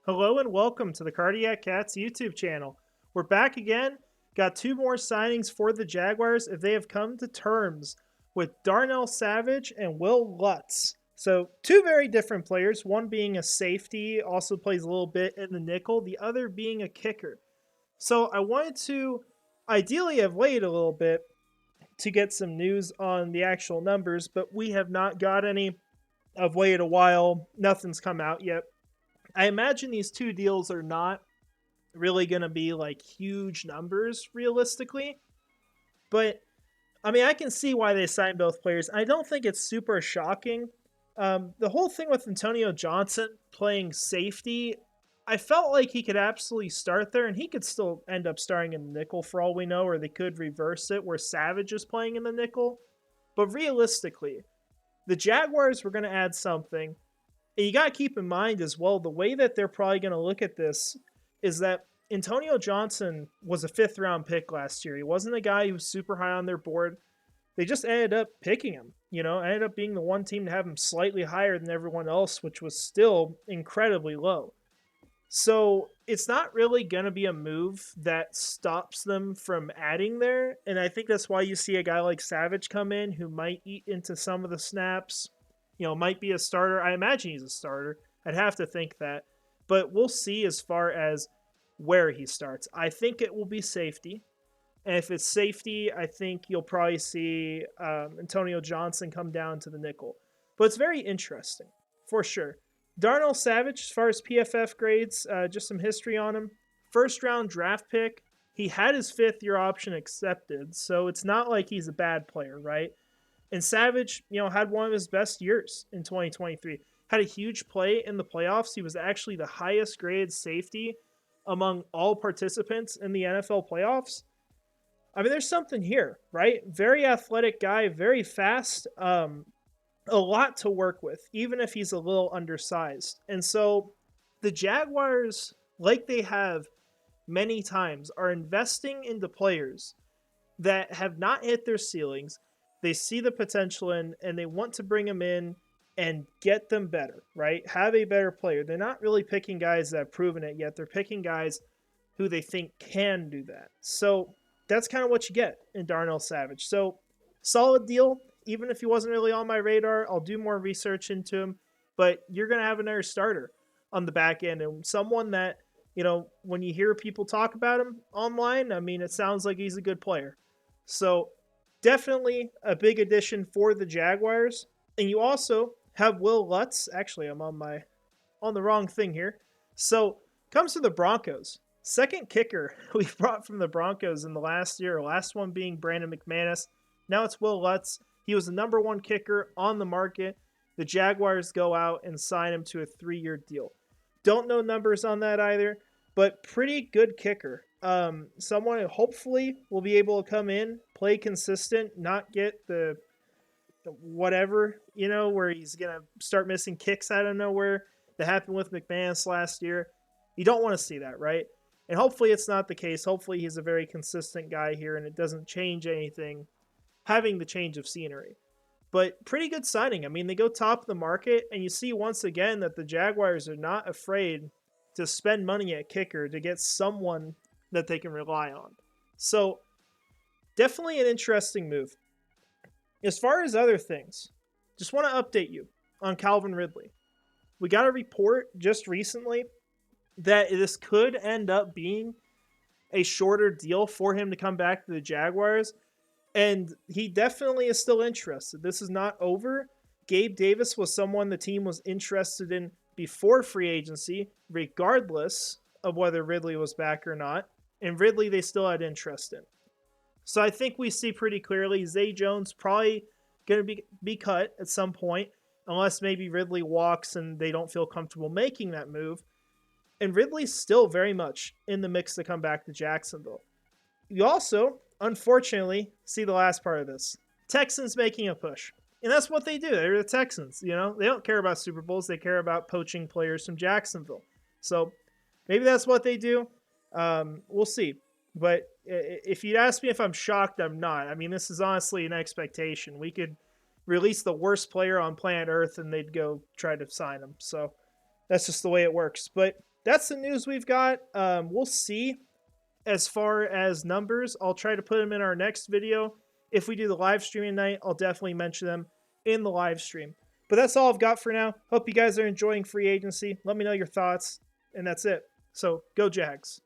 Hello and welcome to the Cardiac Cats YouTube channel. We're back again. Got two more signings for the Jaguars if they have come to terms with Darnell Savage and Wil Lutz. So, two very different players, one being a safety, also plays a little bit in the nickel, the other being a kicker. So, I wanted to ideally have waited a little bit to get some news on the actual numbers, but we have not got any. I've waited a while, nothing's come out yet. I imagine these two deals are not really going to be like huge numbers realistically, but I mean, I can see why they signed both players. I don't think it's super shocking. The whole thing with Antonio Johnson playing safety, I felt like he could absolutely start there, and he could still end up starting in the nickel for all we know, or they could reverse it where Savage is playing in the nickel. But realistically, the Jaguars were going to add something. And you got to keep in mind as well, the way that they're probably going to look at this is that Antonio Johnson was a 5th round pick last year. He wasn't a guy who was super high on their board. They just ended up picking him, ended up being the one team to have him slightly higher than everyone else, which was still incredibly low. So it's not really going to be a move that stops them from adding there. And I think that's why you see a guy like Savage come in who might eat into some of the snaps, might be a starter. I imagine he's a starter. I'd have to think that. But we'll see as far as where he starts. I think it will be safety. And if it's safety, I think you'll probably see Antonio Johnson come down to the nickel. But it's very interesting, for sure. Darnell Savage, as far as PFF grades, just some history on him. 1st round draft pick. He had his 5th year option accepted, so it's not like he's a bad player, right? And Savage, had one of his best years in 2023. Had a huge play in the playoffs. He was actually the highest graded safety among all participants in the NFL playoffs. I mean, there's something here, right? Very athletic guy, very fast. A lot to work with, even if he's a little undersized. And so the Jaguars, like they have many times, are investing into players that have not hit their ceilings. They see the potential in, and they want to bring them in and get them better, right? Have a better player. They're not really picking guys that have proven it yet. They're picking guys who they think can do that. So that's kind of what you get in Darnell Savage. So solid deal. Even if he wasn't really on my radar, I'll do more research into him. But you're going to have another starter on the back end, and someone that, when you hear people talk about him online, I mean, it sounds like he's a good player. So definitely a big addition for the Jaguars. And you also have Wil Lutz. Actually, I'm on the wrong thing here. So comes to the Broncos. 2nd kicker we brought from the Broncos in the last year. Last one being Brandon McManus. Now it's Wil Lutz. He was the number 1 kicker on the market. The Jaguars go out and sign him to a 3-year deal. Don't know numbers on that either, but pretty good kicker. Someone who hopefully will be able to come in, play consistent, not get the whatever, where he's going to start missing kicks out of nowhere. That happened with McManus last year. You don't want to see that, right? And hopefully it's not the case. Hopefully he's a very consistent guy here and it doesn't change anything having the change of scenery. But pretty good signing. I mean, they go top of the market, and you see once again that the Jaguars are not afraid to spend money at kicker to get someone that they can rely on. So definitely an interesting move. As far as other things, just want to update you on Calvin Ridley. We got a report just recently that this could end up being a shorter deal for him to come back to the Jaguars. And he definitely is still interested. This is not over. Gabe Davis was someone the team was interested in before free agency, regardless of whether Ridley was back or not. And Ridley, they still had interest in. So I think we see pretty clearly Zay Jones probably going to be cut at some point, unless maybe Ridley walks and they don't feel comfortable making that move. And Ridley's still very much in the mix to come back to Jacksonville. You also, unfortunately, see the last part of this. Texans making a push. And that's what they do. They're the Texans, They don't care about Super Bowls. They care about poaching players from Jacksonville. So maybe that's what they do. We'll see. But if you'd ask me if I'm shocked, I'm not. I mean, this is honestly an expectation. We could release the worst player on planet Earth and they'd go try to sign him. So That's just the way it works. But that's the news we've got. We'll see as far as numbers. I'll try to put them in our next video. If we do the live stream tonight, I'll definitely mention them in the live stream. But that's all I've got for now. Hope you guys are enjoying free agency. Let me know your thoughts. And that's it. So go Jags.